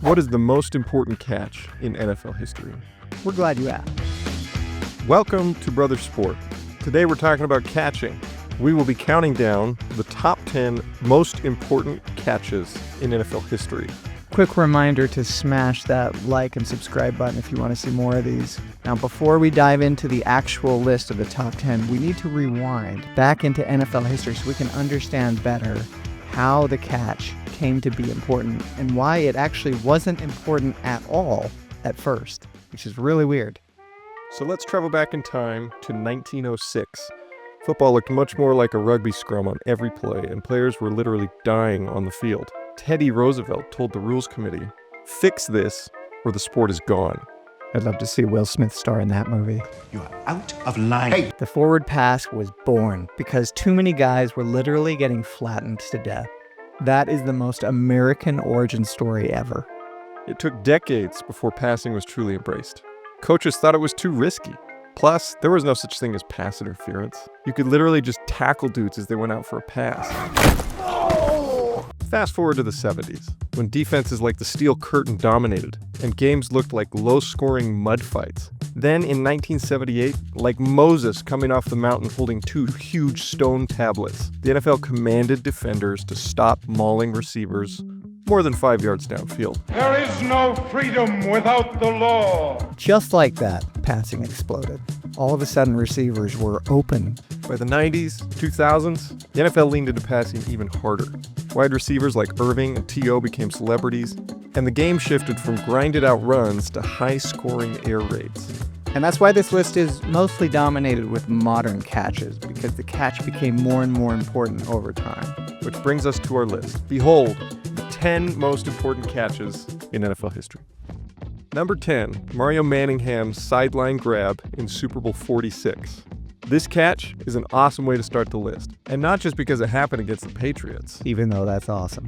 What is the most important catch in NFL history? We're glad you asked. Welcome to Brother Sport. Today we're talking about catching. We will be counting down the top 10 most important catches in NFL history. Quick reminder to smash that like and subscribe button if you want to see more of these. Now, before we dive into the actual list of the top 10, we need to rewind back into NFL history so we can understand better how the catch came to be important and why it actually wasn't important at all at first, which is really weird. So let's travel back in time to 1906. Football looked much more like a rugby scrum on every play, and players were literally dying on the field. Teddy Roosevelt told the rules committee, "Fix this or the sport is gone." I'd love to see Will Smith star in that movie. You are out of line. Hey. The forward pass was born because too many guys were literally getting flattened to death. That is the most American origin story ever. It took decades before passing was truly embraced. Coaches thought it was too risky. Plus, there was no such thing as pass interference. You could literally just tackle dudes as they went out for a pass. Fast forward to the 70s, when defenses like the Steel Curtain dominated, and games looked like low-scoring mud fights. Then in 1978, like Moses coming off the mountain holding two huge stone tablets, the NFL commanded defenders to stop mauling receivers more than 5 yards downfield. There is no freedom without the law. Just like that, passing exploded. All of a sudden, receivers were open. By the 90s, 2000s, the NFL leaned into passing even harder. Wide receivers like Irving and T.O. became celebrities, and the game shifted from grinded-out runs to high-scoring air raids. And that's why this list is mostly dominated with modern catches, because the catch became more and more important over time. Which brings us to our list. Behold, the 10 most important catches in NFL history. Number 10, Mario Manningham's sideline grab in Super Bowl 46. This catch is an awesome way to start the list, and not just because it happened against the Patriots. Even though that's awesome.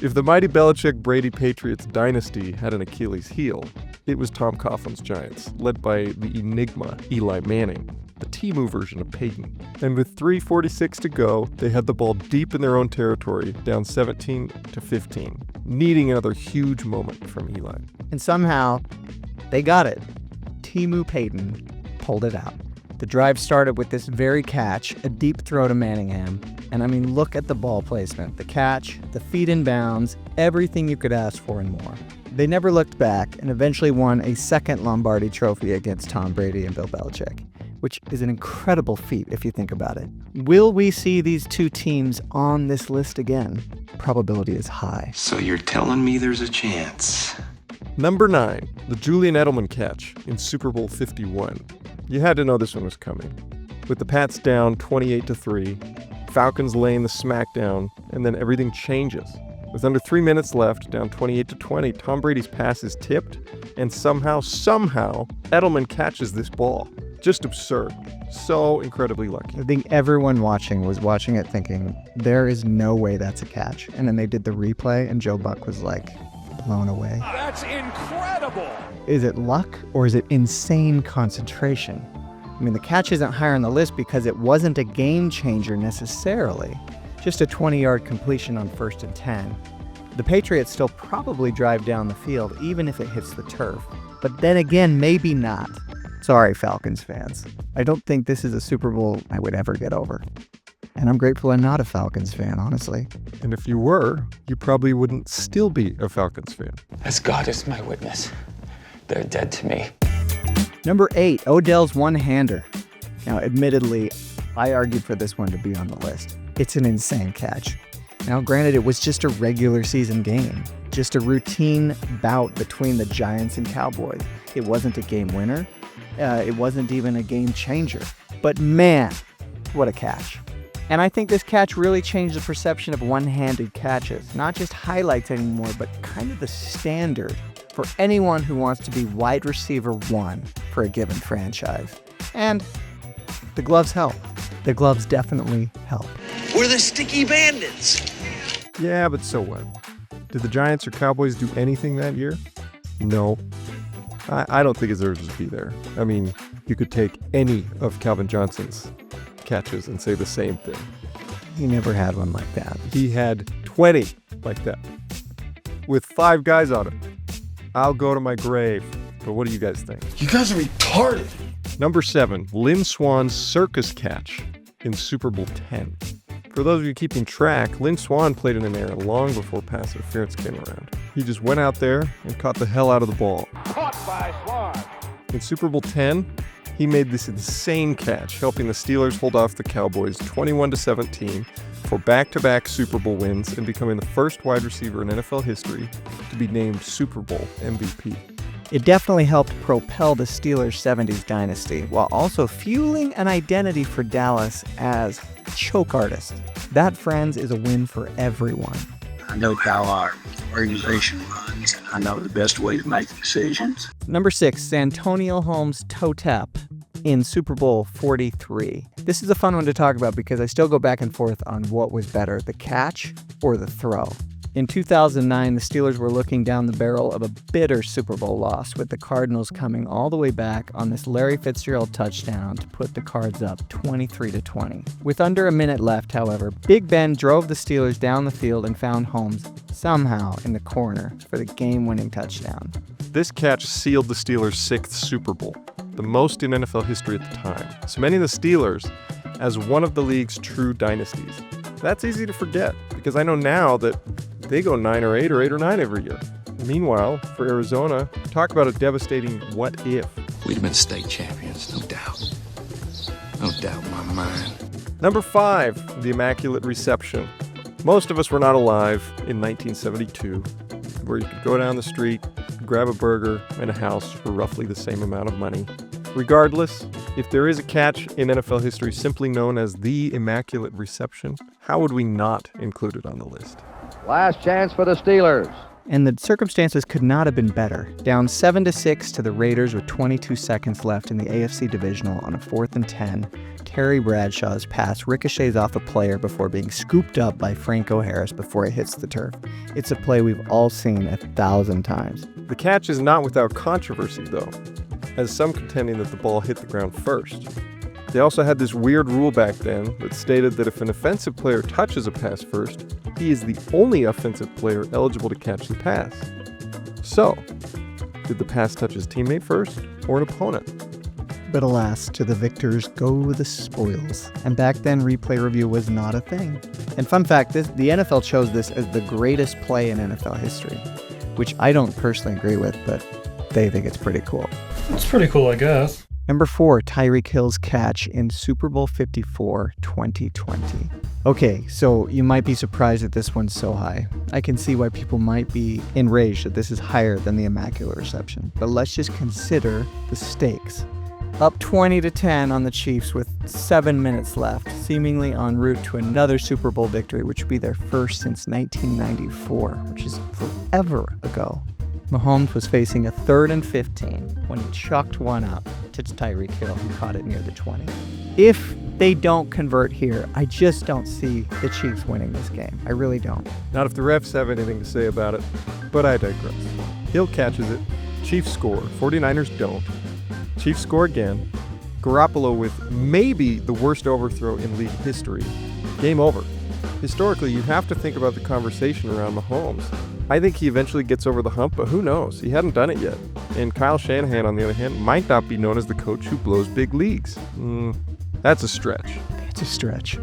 If the mighty Belichick-Brady Patriots dynasty had an Achilles heel, it was Tom Coughlin's Giants, led by the enigma Eli Manning, the Temu version of Peyton. And with 3:46 to go, they had the ball deep in their own territory, down 17-15, needing another huge moment from Eli. And somehow, they got it. Temu Peyton pulled it out. The drive started with this very catch, a deep throw to Manningham. And I mean, look at the ball placement, the catch, the feet in bounds, everything you could ask for and more. They never looked back and eventually won a second Lombardi trophy against Tom Brady and Bill Belichick, which is an incredible feat if you think about it. Will we see these two teams on this list again? Probability is high. So you're telling me there's a chance? Number 9, the Julian Edelman catch in Super Bowl 51. You had to know this one was coming. With the Pats down 28-3, Falcons laying the smackdown, and then everything changes. With under 3 minutes left, down 28-20, Tom Brady's pass is tipped, and somehow, Edelman catches this ball. Just absurd. So incredibly lucky. I think everyone watching was watching it thinking, there is no way that's a catch. And then they did the replay, and Joe Buck was like, blown away. That's incredible. Is it luck or is it insane concentration? I mean, the catch isn't higher on the list because it wasn't a game changer necessarily. Just a 20-yard completion on 1st and 10. The Patriots still probably drive down the field even if it hits the turf. But then again, maybe not. Sorry, Falcons fans. I don't think this is a Super Bowl I would ever get over. And I'm grateful I'm not a Falcons fan, honestly. And if you were, you probably wouldn't still be a Falcons fan. As God is my witness, they're dead to me. Number 8, Odell's one-hander. Now, admittedly, I argued for this one to be on the list. It's an insane catch. Now, granted, it was just a regular season game, just a routine bout between the Giants and Cowboys. It wasn't a game winner. It wasn't even a game changer. But man, what a catch. And I think this catch really changed the perception of one-handed catches. Not just highlights anymore, but kind of the standard for anyone who wants to be wide receiver 1 for a given franchise. And the gloves help. The gloves definitely help. We're the sticky bandits. Yeah, but so what? Did the Giants or Cowboys do anything that year? No. I don't think it deserves to be there. I mean, you could take any of Calvin Johnson's catches and say the same thing. He never had one like that. He had 20 like that with 5 guys on him. I'll go to my grave. But what do you guys think? You guys are retarded. Number 7, Lynn Swann's circus catch in Super Bowl X. For those of you keeping track, Lynn Swann played in an era long before pass interference came around. He just went out there and caught the hell out of the ball. Caught by Swan. In Super Bowl X, he made this insane catch, helping the Steelers hold off the Cowboys 21-17 for back-to-back Super Bowl wins and becoming the first wide receiver in NFL history to be named Super Bowl MVP. It definitely helped propel the Steelers' 70s dynasty, while also fueling an identity for Dallas as choke artist. That, friends, is a win for everyone. I know how our organization runs, and I know the best way to make decisions. Number 6, Santonio Holmes' toe tap in Super Bowl 43. This is a fun one to talk about because I still go back and forth on what was better, the catch or the throw. In 2009, the Steelers were looking down the barrel of a bitter Super Bowl loss, with the Cardinals coming all the way back on this Larry Fitzgerald touchdown to put the Cards up 23-20. With under a minute left, however, Big Ben drove the Steelers down the field and found Holmes somehow in the corner for the game-winning touchdown. This catch sealed the Steelers' 6th Super Bowl, the most in NFL history at the time, cementing the Steelers as one of the league's true dynasties. That's easy to forget, because I know now that they go 9 or 8 or 8 or 9 every year. Meanwhile, for Arizona, talk about a devastating what if. We'd have been state champions, no doubt. No doubt in my mind. Number 5, the Immaculate Reception. Most of us were not alive in 1972, where you could go down the street, grab a burger and a house for roughly the same amount of money. Regardless, if there is a catch in NFL history simply known as the Immaculate Reception, how would we not include it on the list? Last chance for the Steelers. And the circumstances could not have been better. Down 7-6 to the Raiders with 22 seconds left in the AFC Divisional on a 4th and 10, Terry Bradshaw's pass ricochets off a player before being scooped up by Franco Harris before it hits the turf. It's a play we've all seen 1,000 times. The catch is not without controversy, though, as some contending that the ball hit the ground first. They also had this weird rule back then that stated that if an offensive player touches a pass first, he is the only offensive player eligible to catch the pass. So, did the pass touch his teammate first or an opponent? But alas, to the victors go the spoils. And back then, replay review was not a thing. And fun fact, the NFL chose this as the greatest play in NFL history, which I don't personally agree with, but they think it's pretty cool. It's pretty cool, I guess. Number 4, Tyree Hill's catch in Super Bowl 54, 2020. Okay, so you might be surprised that this one's so high. I can see why people might be enraged that this is higher than the Immaculate Reception, but let's just consider the stakes. Up 20-10 on the Chiefs with 7 minutes left, seemingly en route to another Super Bowl victory, which would be their first since 1994, which is forever ago. Mahomes was facing a 3rd and 15 when he chucked one up to Tyree Hill, who caught it near the 20. If they don't convert here, I just don't see the Chiefs winning this game. I really don't. Not if the refs have anything to say about it, but I digress. Hill catches it, Chiefs score, 49ers don't. Chiefs score again, Garoppolo with maybe the worst overthrow in league history. Game over. Historically, you have to think about the conversation around Mahomes. I think he eventually gets over the hump, but who knows? He hadn't done it yet. And Kyle Shanahan, on the other hand, might not be known as the coach who blows big leagues. That's a stretch. It's a stretch.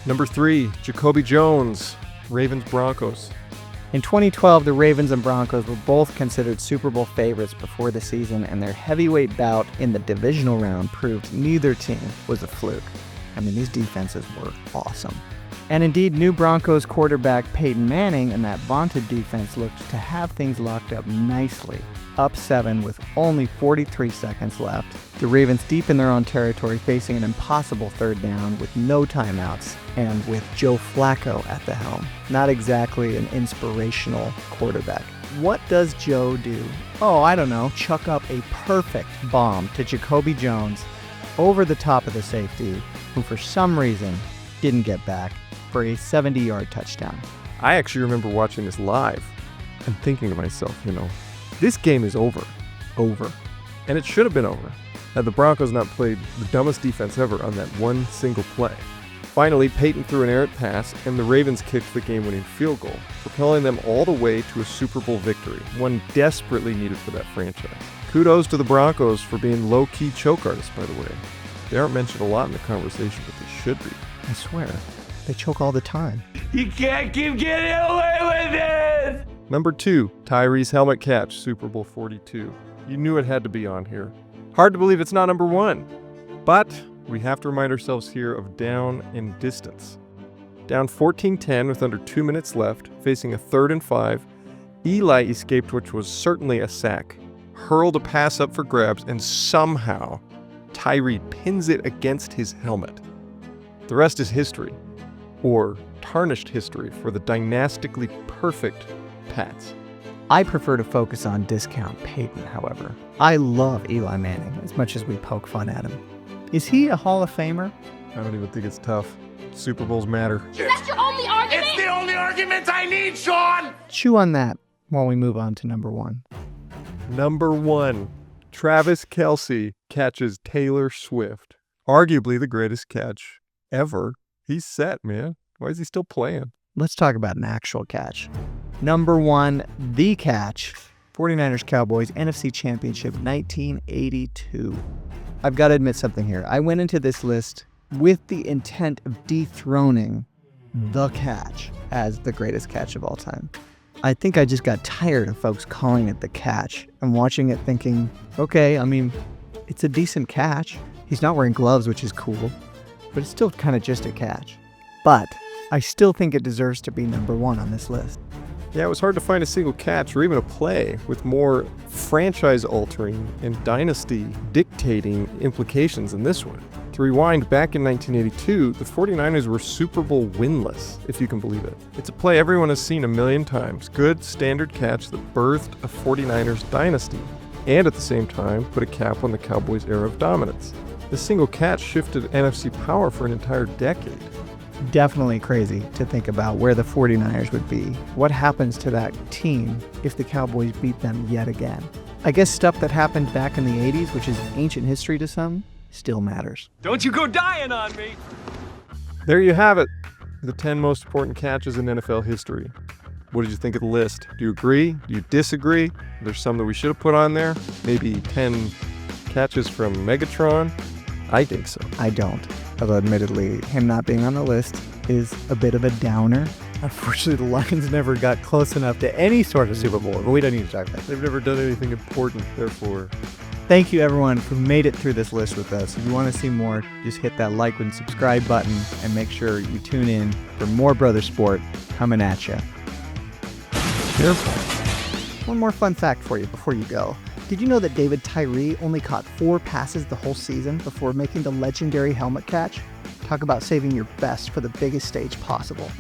Number 3, Jacoby Jones, Ravens-Broncos. In 2012, the Ravens and Broncos were both considered Super Bowl favorites before the season, and their heavyweight bout in the divisional round proved neither team was a fluke. I mean, these defenses were awesome. And indeed, new Broncos quarterback Peyton Manning and that vaunted defense looked to have things locked up nicely. Up 7 with only 43 seconds left. The Ravens deep in their own territory, facing an impossible 3rd down with no timeouts and with Joe Flacco at the helm. Not exactly an inspirational quarterback. What does Joe do? Oh, I don't know. Chuck up a perfect bomb to Jacoby Jones over the top of the safety, who for some reason didn't get back, for a 70-yard touchdown. I actually remember watching this live and thinking to myself, this game is over. And it should have been over had the Broncos not played the dumbest defense ever on that one single play. Finally, Peyton threw an errant pass, and the Ravens kicked the game-winning field goal, propelling them all the way to a Super Bowl victory, one desperately needed for that franchise. Kudos to the Broncos for being low-key choke artists, by the way. They aren't mentioned a lot in the conversation, but they should be. I swear, they choke all the time. You can't keep getting away with this! Number 2, Tyree's helmet catch, Super Bowl 42. You knew it had to be on here. Hard to believe it's not number 1. But we have to remind ourselves here of down and distance. Down 14-10 with under 2 minutes left, facing a 3rd and 5, Eli escaped, which was certainly a sack, hurled a pass up for grabs, and somehow Tyree pins it against his helmet. The rest is history, or tarnished history for the dynastically perfect Pats. I prefer to focus on discount Peyton, however. I love Eli Manning as much as we poke fun at him. Is he a Hall of Famer? I don't even think it's tough. Super Bowls matter. Is that your only argument? It's the only argument I need, Sean! Chew on that while we move on to number 1. Number 1, Travis Kelce catches Taylor Swift. Arguably the greatest catch ever. He's set, man. Why is he still playing? Let's talk about an actual catch. Number 1, the catch. 49ers Cowboys NFC Championship 1982. I've got to admit something here. I went into this list with the intent of dethroning the catch as the greatest catch of all time. I think I just got tired of folks calling it the catch and watching it thinking, okay, I mean, it's a decent catch. He's not wearing gloves, which is cool, but it's still kind of just a catch. But I still think it deserves to be number 1 on this list. Yeah, it was hard to find a single catch or even a play with more franchise-altering and dynasty-dictating implications than this one. To rewind, back in 1982, the 49ers were Super Bowl winless, if you can believe it. It's a play everyone has seen a million times. Good, standard catch that birthed a 49ers dynasty, and at the same time, put a cap on the Cowboys' era of dominance. This single catch shifted NFC power for an entire decade. Definitely crazy to think about where the 49ers would be. What happens to that team if the Cowboys beat them yet again? I guess stuff that happened back in the 80s, which is ancient history to some, still matters. Don't you go dying on me! There you have it, the 10 most important catches in NFL history. What did you think of the list? Do you agree? Do you disagree? There's some that we should have put on there. Maybe 10 catches from Megatron? I think so. I don't. Although admittedly, him not being on the list is a bit of a downer. Unfortunately, the Lions never got close enough to any sort of Super Bowl, but we don't need to talk about that. They've never done anything important, therefore. Thank you everyone who made it through this list with us. If you want to see more, just hit that like and subscribe button and make sure you tune in for more Brother Sport coming at you. Careful. One more fun fact for you before you go. Did you know that David Tyree only caught 4 passes the whole season before making the legendary helmet catch? Talk about saving your best for the biggest stage possible.